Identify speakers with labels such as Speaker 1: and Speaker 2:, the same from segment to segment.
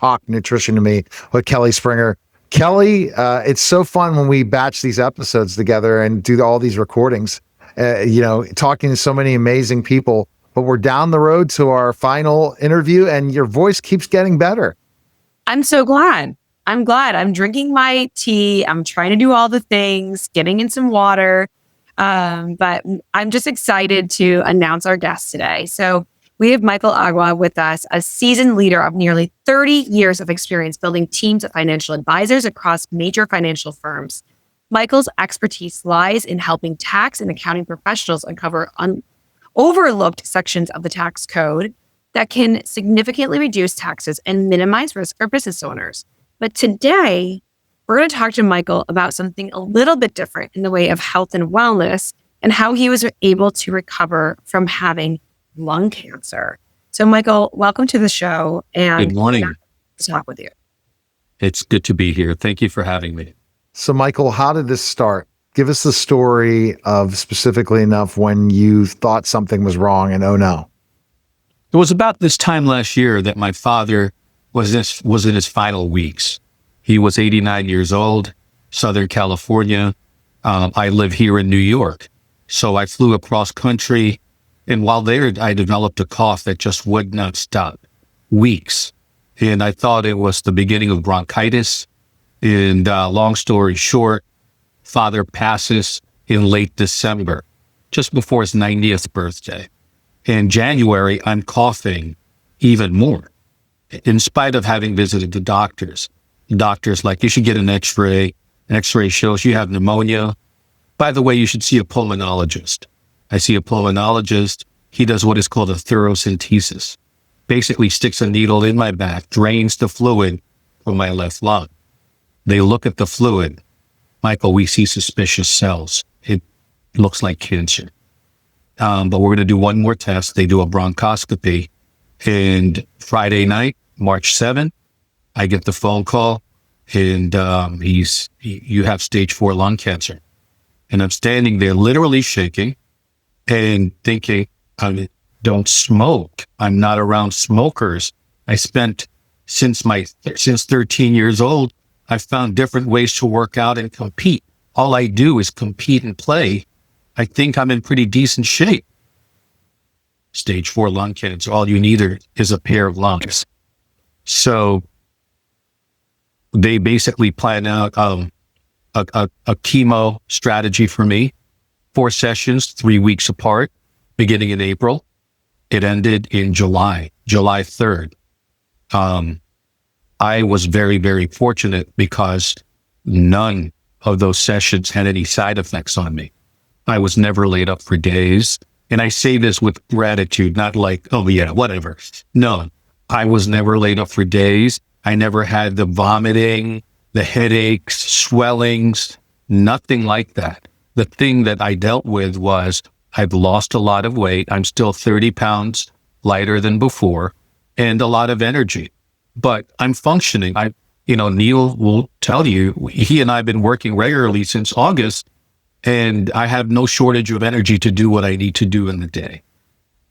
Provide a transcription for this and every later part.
Speaker 1: Talk Nutrition to Me with Kelly Springer. Kelly, it's so fun when we batch these episodes together and do all these recordings, talking to so many amazing people, but we're down the road to our final interview and your voice keeps getting better.
Speaker 2: I'm so glad. I'm glad. I'm drinking my tea. I'm trying to do all the things, getting in some water. But I'm just excited to announce our guest today. So we have Michael Aguas with us, a seasoned leader of nearly 30 years of experience building teams of financial advisors across major financial firms. Michael's expertise lies in helping tax and accounting professionals uncover overlooked sections of the tax code that can significantly reduce taxes and minimize risk for business owners. But today, we're going to talk to Michael about something a little bit different in the way of health and wellness and how he was able to recover from having lung cancer. So Michael, welcome to the show. And
Speaker 3: good morning.
Speaker 2: To talk with you.
Speaker 3: It's good to be here. Thank you for having me.
Speaker 1: So Michael, how did this start? Give us the story of specifically enough when you thought something was wrong and oh no.
Speaker 3: It was about this time last year that my father was in his final weeks. He was 89 years old, Southern California. I live here in New York. So I flew across country. And while there, I developed a cough that just would not stop, weeks. And I thought it was the beginning of bronchitis. And long story short, father passes in late December, just before his 90th birthday. In January, I'm coughing even more. In spite of having visited the doctors like, you should get an x-ray. An x-ray shows you have pneumonia. By the way, you should see a pulmonologist. I see a pulmonologist. He does what is called a thoracentesis. Basically sticks a needle in my back, drains the fluid from my left lung. They look at the fluid. Michael, we see suspicious cells. It looks like cancer. But we're going to do one more test. They do a bronchoscopy. And Friday night, March 7th, I get the phone call and you have stage 4 lung cancer. And I'm standing there literally shaking and thinking, I don't smoke. I'm not around smokers. I spent since 13 years old, I've found different ways to work out and compete. All I do is compete and play. I think I'm in pretty decent shape. Stage 4 lung cancer. All you need is a pair of lungs. So they basically plan out a chemo strategy for me. 4 sessions, 3 weeks apart, beginning in April. It ended in July 3rd. I was very, very fortunate because none of those sessions had any side effects on me. I was never laid up for days. And I say this with gratitude, not like, oh yeah, whatever. No, I was never laid up for days. I never had the vomiting, the headaches, swellings, nothing like that. The thing that I dealt with was I've lost a lot of weight. I'm still 30 pounds lighter than before and a lot of energy, but I'm functioning. Neil will tell you, he and I have been working regularly since August, and I have no shortage of energy to do what I need to do in the day.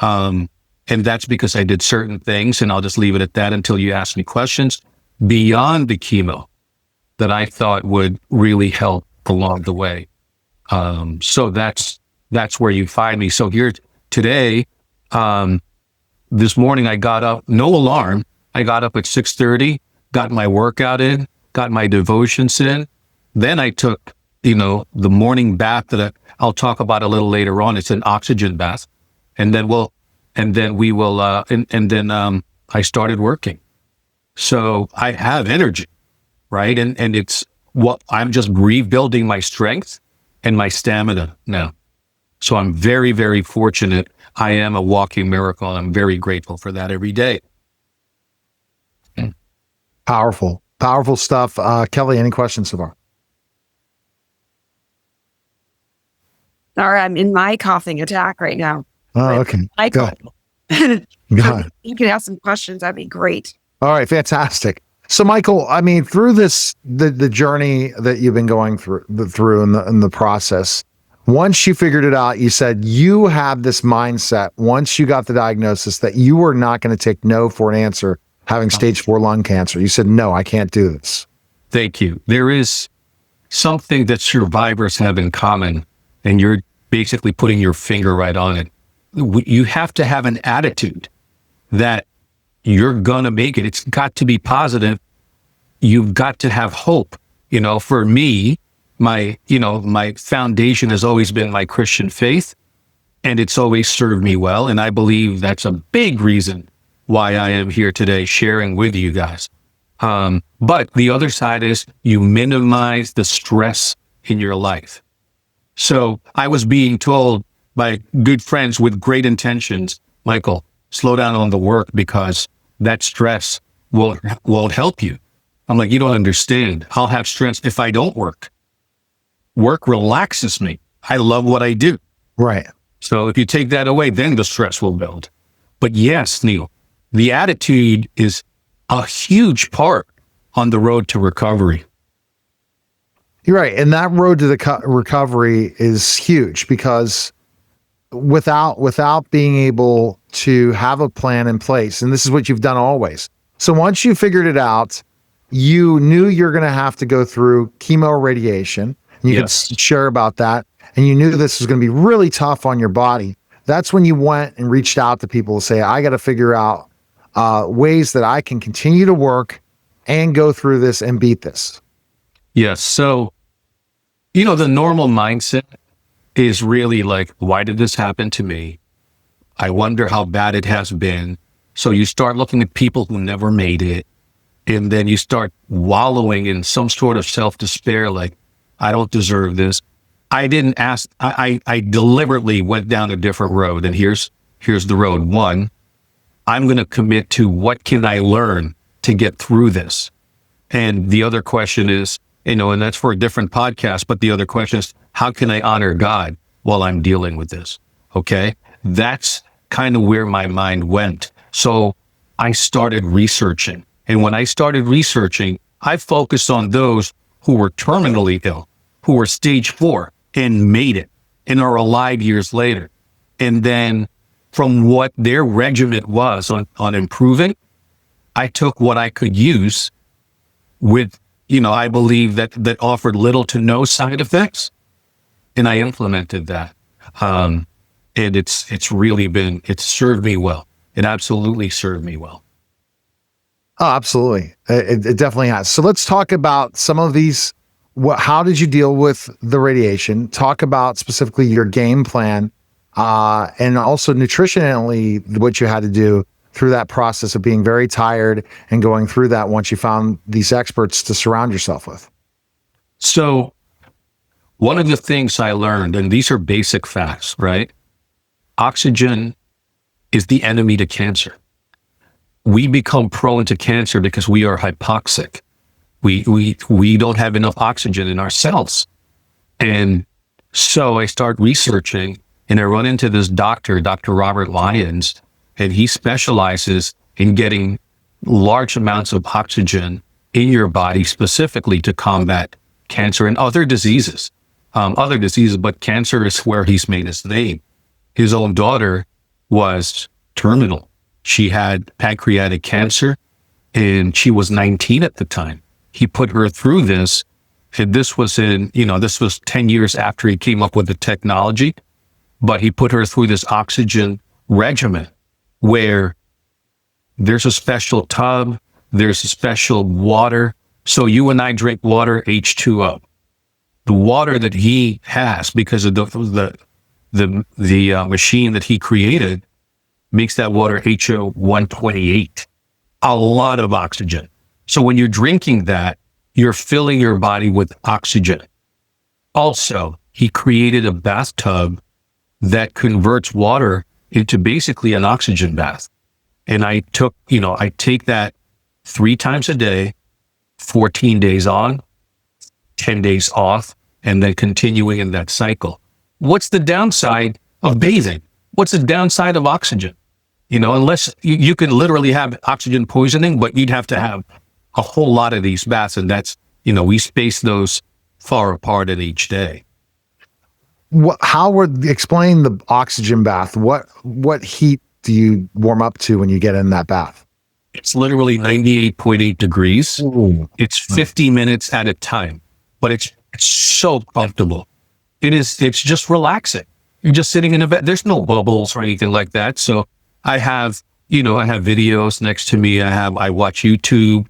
Speaker 3: And that's because I did certain things, and I'll just leave it at that until you ask me questions beyond the chemo that I thought would really help along the way. So that's where you find me. So here today, this morning I got up, no alarm. I got up at 6:30, got my workout in, got my devotions in. Then I took, the morning bath that I'll talk about a little later on. It's an oxygen bath. And then I started working. So I have energy, right? And it's what I'm just rebuilding my strength and my stamina now. So I'm very, very fortunate. I am a walking miracle. I'm very grateful for that every day.
Speaker 1: Powerful stuff. Kelly, any questions so far?
Speaker 2: Sorry, I'm in my coughing attack right now.
Speaker 1: Oh, okay.
Speaker 2: Michael,
Speaker 1: Got it.
Speaker 2: You could ask some questions. That'd be great.
Speaker 1: All right, fantastic. So, Michael, through this, the journey that you've been going through in the process, once you figured it out, you said you have this mindset, once you got the diagnosis, that you were not going to take no for an answer. having stage 4 lung cancer. You said, no, I can't do this.
Speaker 3: Thank you. There is something that survivors have in common, and you're basically putting your finger right on it. You have to have an attitude that you're going to make it. It's got to be positive. You've got to have hope. For me, my foundation has always been my Christian faith, and it's always served me well. And I believe that's a big reason why I am here today sharing with you guys. But the other side is you minimize the stress in your life. So I was being told by good friends with great intentions, Michael, slow down on the work because that stress won't help you. I'm like, you don't understand. I'll have stress if I don't work. Work relaxes me. I love what I do.
Speaker 1: Right.
Speaker 3: So if you take that away, then the stress will build. But yes, Neil, the attitude is a huge part on the road to recovery.
Speaker 1: You're right. And that road to the recovery is huge because without being able to have a plan in place, and this is what you've done always. So once you figured it out, you knew you're going to have to go through chemo radiation. And you could share about that. And you knew this was going to be really tough on your body. That's when you went and reached out to people to say, I got to figure out ways that I can continue to work and go through this and beat this.
Speaker 3: Yes. So, the normal mindset is really like, why did this happen to me? I wonder how bad it has been. So you start looking at people who never made it. And then you start wallowing in some sort of self-despair, like, I don't deserve this. I didn't ask, I deliberately went down a different road. And here's the road. One, I'm going to commit to what can I learn to get through this? And the other question is, and that's for a different podcast, but the other question is, how can I honor God while I'm dealing with this? Okay. That's kind of where my mind went. So I started researching. And when I started researching, I focused on those who were terminally ill, who were stage 4 and made it and are alive years later. And then from what their regimen was on improving, I took what I could use with, I believe that offered little to no side effects. And I implemented that. And it's served me well. It absolutely served me well.
Speaker 1: Oh, absolutely. It definitely has. So let's talk about some of these. How did you deal with the radiation? Talk about specifically your game plan, and also nutritionally, what you had to do through that process of being very tired and going through that once you found these experts to surround yourself with.
Speaker 3: So one of the things I learned, and these are basic facts, right? Oxygen is the enemy to cancer. We become prone to cancer because we are hypoxic. We don't have enough oxygen in our cells. And so I start researching and I run into this doctor, Dr. Robert Lyons, and he specializes in getting large amounts of oxygen in your body specifically to combat cancer and other diseases, but cancer is where he's made his name. His own daughter was terminal. She had pancreatic cancer and she was 19 at the time. He put her through this, and this was 10 years after he came up with the technology, but he put her through this oxygen regimen where there's a special tub, there's a special water. So you and I drink water, H2O. The water that he has, because of the machine that he created, makes that water HO 128, a lot of oxygen. So when you're drinking that, you're filling your body with oxygen. Also, he created a bathtub that converts water into basically an oxygen bath. And I take that 3 times a day, 14 days on, 10 days off, and then continuing in that cycle. What's the downside of bathing? What's the downside of oxygen? Unless you can literally have oxygen poisoning, but you'd have to have a whole lot of these baths. And that's, we space those far apart in each day.
Speaker 1: Explain the oxygen bath. What heat do you warm up to when you get in that bath?
Speaker 3: It's literally 98.8 degrees.
Speaker 1: Ooh.
Speaker 3: It's 50 minutes at a time, but it's so comfortable. It's just relaxing. You're just sitting in a bed. There's no bubbles or anything like that. So I have videos next to me. I watch YouTube,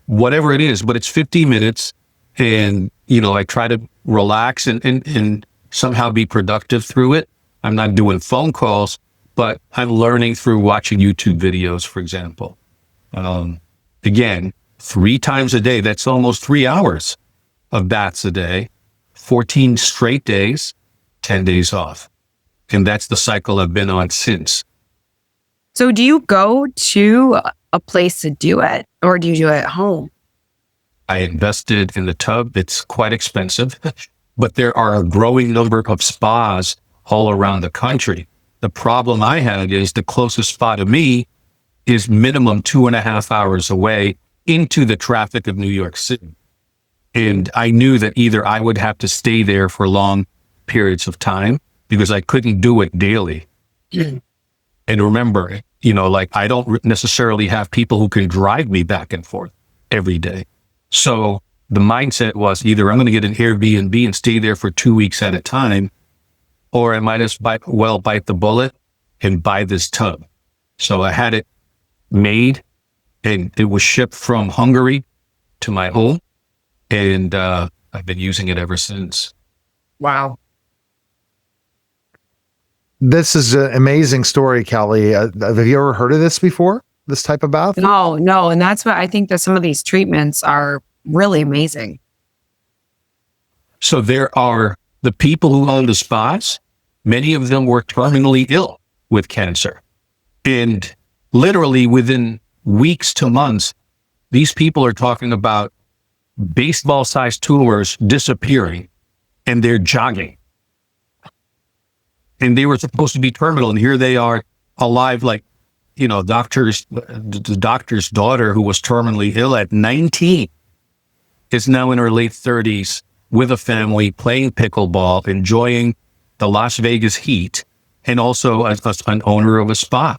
Speaker 3: whatever it is, but it's 50 minutes and, I try to relax and somehow be productive through it. I'm not doing phone calls, but I'm learning through watching YouTube videos, for example. Again, 3 times a day, that's almost 3 hours of baths a day, 14 straight days, 10 days off. And that's the cycle I've been on since.
Speaker 2: So do you go to a place to do it, or do you do it at home?
Speaker 3: I invested in the tub. It's quite expensive, but there are a growing number of spas all around the country. The problem I had is the closest spa to me is minimum 2.5 hours away into the traffic of New York City. And I knew that either I would have to stay there for long periods of time because I couldn't do it daily. And remember, I don't necessarily have people who can drive me back and forth every day. So the mindset was either I'm going to get an Airbnb and stay there for 2 weeks at a time, or I might as well bite the bullet and buy this tub. So I had it made and it was shipped from Hungary to my home. And I've been using it ever since.
Speaker 2: Wow.
Speaker 1: This is an amazing story, Kelly. Have you ever heard of this before? This type of bath?
Speaker 2: No. And that's why I think that some of these treatments are really amazing.
Speaker 3: So there are the people who own the spas. Many of them were terminally ill with cancer. And literally within weeks to months, these people are talking about baseball-sized tumors disappearing, and they're jogging. And they were supposed to be terminal, and here they are alive, the doctor's daughter, who was terminally ill at 19, is now in her late 30s with a family, playing pickleball, enjoying the Las Vegas heat, and also as an owner of a spa.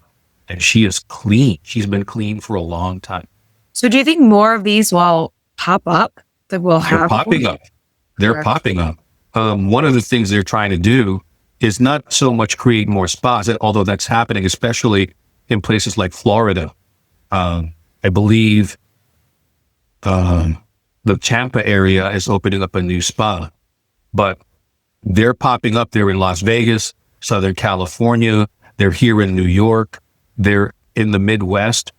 Speaker 3: And she is clean. She's been clean for a long time.
Speaker 2: So do you think more of these will pop up that will have?
Speaker 3: They're popping up. They're popping up. One of the things they're trying to do is not so much create more spas, although that's happening, especially in places like Florida. I believe the Tampa area is opening up a new spa, but they're popping up. They're in Las Vegas, Southern California. They're here in New York. They're in the Midwest,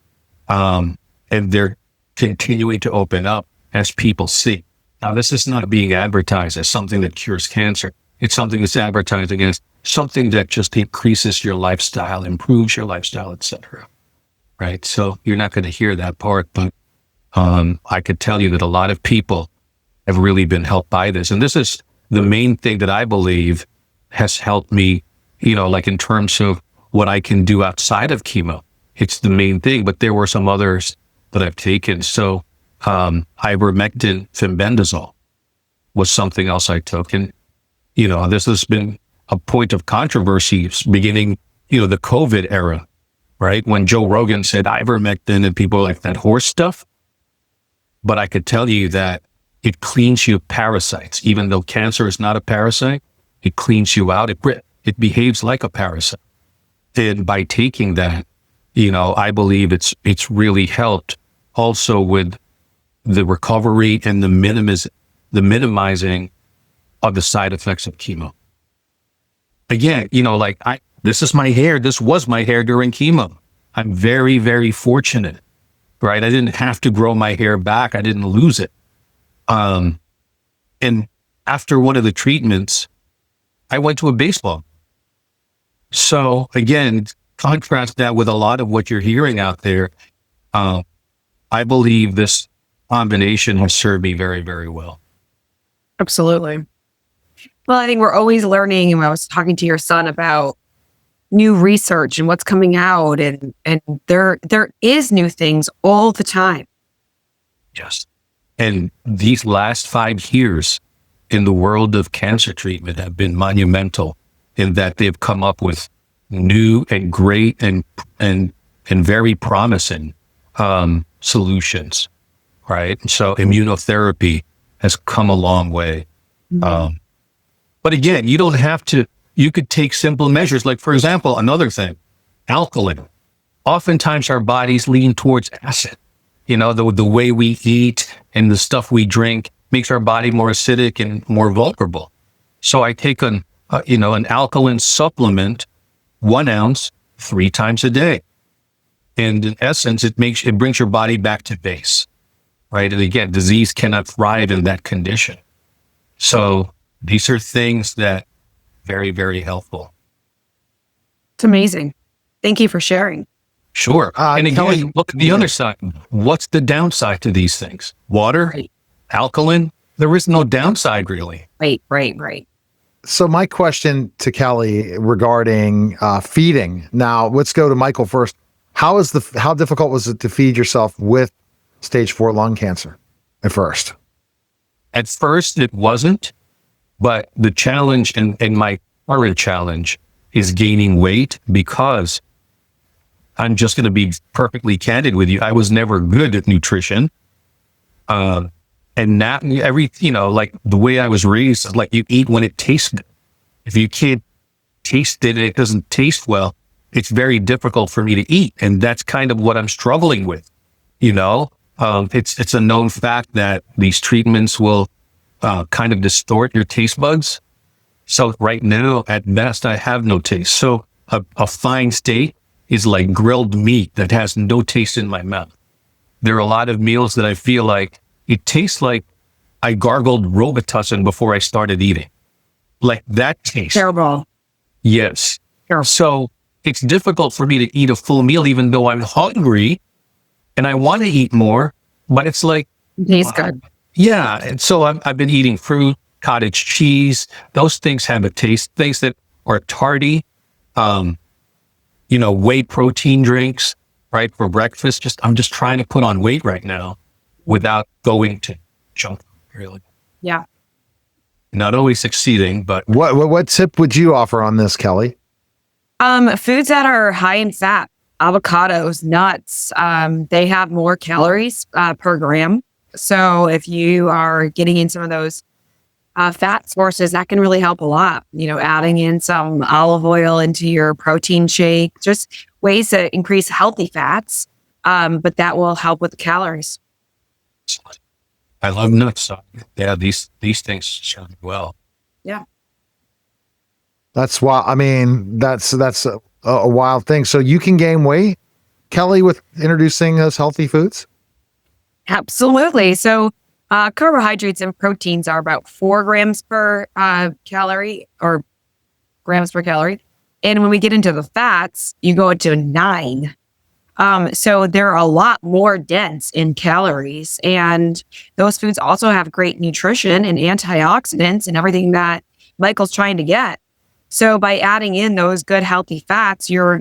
Speaker 3: and they're continuing to open up as people see. Now, this is not being advertised as something that cures cancer. It's something that's advertising as something that just increases your lifestyle, improves your lifestyle, etc. Right? So you're not going to hear that part, but I could tell you that a lot of people have really been helped by this. And this is the main thing that I believe has helped me, in terms of what I can do outside of chemo. It's the main thing, but there were some others that I've taken. So ivermectin, fenbendazole was something else I took. And, this has been a point of controversy beginning, the COVID era, right? When Joe Rogan said ivermectin and people were like, that horse stuff. But I could tell you that it cleans you of parasites. Even though cancer is not a parasite, it cleans you out. It behaves like a parasite. And by taking that, I believe it's really helped also with the recovery and the minimizing of the side effects of chemo. Again, this is my hair. This was my hair during chemo. I'm very, very fortunate, right? I didn't have to grow my hair back. I didn't lose it. And after one of the treatments, I went to a baseball. So again, contrast that with a lot of what you're hearing out there. I believe this combination has served me very, very well.
Speaker 2: Absolutely. Well, I think we're always learning. And I was talking to your son about new research and what's coming out, and there is new things all the time.
Speaker 3: Yes. And these last 5 years in the world of cancer treatment have been monumental in that they've come up with new and great and and very promising solutions, right? So immunotherapy has come a long way. But again, you don't have to, you could take simple measures. Like, for example, another thing, alkaline. Oftentimes our bodies lean towards acid. The way we eat and the stuff we drink makes our body more acidic and more vulnerable. So I take an alkaline supplement, 1 ounce, 3 times a day. And in essence, it brings your body back to base, right? And again, disease cannot thrive in that condition. So these are things that very, very helpful.
Speaker 2: It's amazing. Thank you for sharing.
Speaker 3: Sure. And again,
Speaker 1: Kelly,
Speaker 3: look at the other side. What's the downside to these things? Water,
Speaker 2: Right.
Speaker 3: alkaline, there is no downside really.
Speaker 2: Right.
Speaker 1: so my question to Kelly regarding feeding. Now, let's go to Michael first. How difficult was it to feed yourself with stage 4 lung cancer at first?
Speaker 3: At first, it wasn't, but the challenge and my current challenge is gaining weight, because I'm just going to be perfectly candid with you. I was never good at nutrition. And now like the way I was raised, like you eat when it tastes good. If you can't taste it, it doesn't taste well, it's very difficult for me to eat. And that's kind of what I'm struggling with. It's a known fact that these treatments will kind of distort your taste buds. So right now, at best, I have no taste. So a fine steak is like grilled meat that has no taste in my mouth. There are a lot of meals that I feel like it tastes like I gargled Robitussin before I started eating. Like that taste.
Speaker 2: Terrible.
Speaker 3: Yes.
Speaker 2: Sure.
Speaker 3: So it's difficult for me to eat a full meal, even though I'm hungry and I want to eat more, but it's like,
Speaker 2: Tastes good.
Speaker 3: yeah. And so I've been eating fruit, cottage cheese. Those things have a taste. Things that are tardy, whey protein drinks, right, for breakfast. I'm just trying to put on weight right now without going to junk, really.
Speaker 2: Yeah.
Speaker 3: Not always succeeding, but
Speaker 1: What tip would you offer on this, Kelly?
Speaker 2: Foods that are high in fat, avocados, nuts, they have more calories per gram. So if you are getting in some of those fat sources, that can really help a lot. Adding in some olive oil into your protein shake, just ways to increase healthy fats, but that will help with the calories.
Speaker 3: I love nuts. So yeah, these things serve well.
Speaker 2: Yeah.
Speaker 1: That's why. I mean, that's a wild thing. So you can gain weight, Kelly, with introducing those healthy foods.
Speaker 2: Absolutely. So carbohydrates and proteins are about 4 grams per calorie, or grams per calorie. And when we get into the fats, you go into 9. So they're a lot more dense in calories. And those foods also have great nutrition and antioxidants and everything that Michael's trying to get. So by adding in those good, healthy fats, you're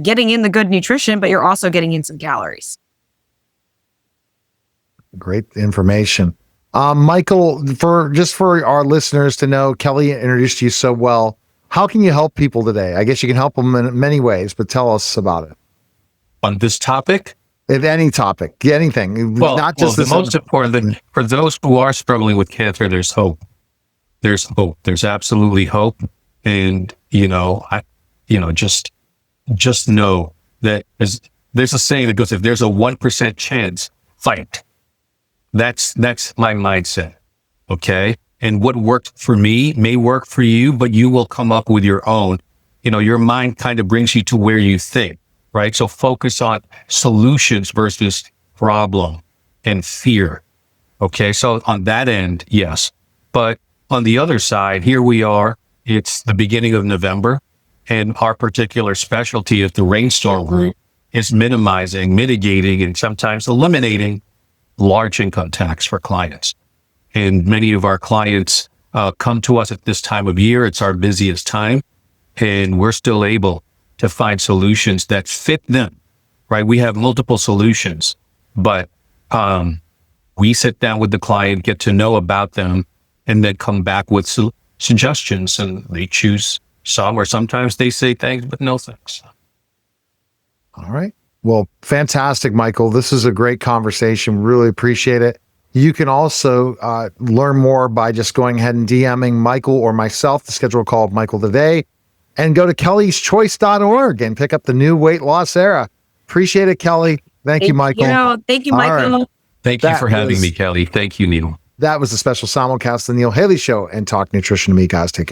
Speaker 2: getting in the good nutrition, but you're also getting in some calories.
Speaker 1: Great information. Michael, for our listeners to know, Kelly introduced you so well. How can you help people today? I guess you can help them in many ways, but tell us about it.
Speaker 3: On this topic?
Speaker 1: If any topic, anything, not just
Speaker 3: the most important thing for those who are struggling with cancer, there's hope. There's hope. There's absolutely hope. And, just know that there's a saying that goes, if there's a 1% chance, fight. That's my mindset. Okay. And what worked for me may work for you, but you will come up with your own. Your mind kind of brings you to where you think, right? So focus on solutions versus problem and fear. Okay. So on that end, yes. But on the other side, here we are. It's the beginning of November, and our particular specialty at the Rainstorm Group is mitigating, and sometimes eliminating large income tax for clients. And many of our clients come to us at this time of year. It's our busiest time, and we're still able to find solutions that fit them, right? We have multiple solutions, but we sit down with the client, get to know about them, and then come back with suggestions, and they choose some, or sometimes they say thanks, but no thanks.
Speaker 1: All right. Well, fantastic, Michael. This is a great conversation. Really appreciate it. You can also learn more by just going ahead and DMing Michael or myself, the schedule call of Michael today, and go to kellyschoice.org and pick up the new weight loss era. Appreciate it, Kelly. Thank you, Michael.
Speaker 2: Thank you,
Speaker 1: All
Speaker 2: Michael.
Speaker 1: right.
Speaker 3: Thank you
Speaker 1: That
Speaker 3: for having
Speaker 1: was-
Speaker 3: me, Kelly. Thank you, Neil.
Speaker 1: That was the special simulcast of the Neil Haley Show and Talk Nutrition to Me, guys. Take care.